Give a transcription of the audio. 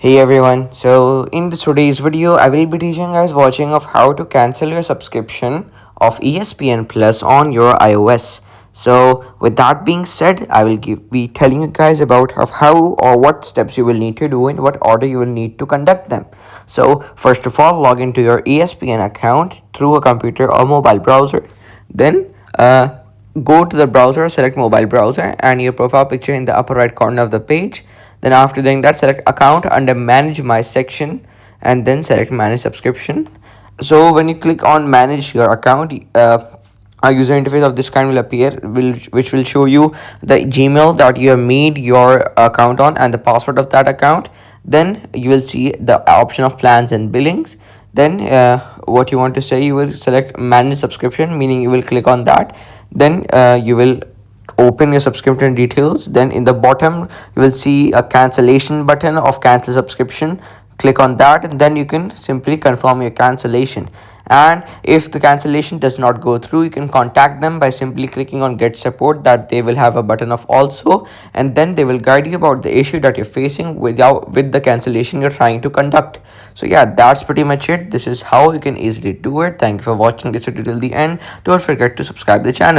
Hey everyone, so in today's video I will be teaching guys watching of how to cancel your subscription of ESPN Plus on your iOS. So with that being said, I will be telling you guys about of how or what steps you will need to do and what order you will need to conduct them. So first of all, log into your ESPN account through a computer or mobile browser. Then go to the browser, select mobile browser and your profile picture in the upper right corner of the page. Then after doing that, select account under manage my section and then select manage subscription. So when you click on manage your account, a user interface of this kind will appear, which will show you the Gmail that you have made your account on and the password of that account. Then you will see the option of plans and billings. Then what you want to say, you will select manage subscription, meaning you will click on that. Then you will open your subscription details. Then in the bottom you will see a cancellation button of cancel subscription. Click on that and then you can simply confirm your cancellation. And if the cancellation does not go through, you can contact them by simply clicking on get support, that they will have a button of also, and then they will guide you about the issue that you're facing with the cancellation you're trying to conduct. So yeah, that's pretty much it. This is how you can easily do it. Thank you for watching this video till the end. Don't forget to subscribe to the channel.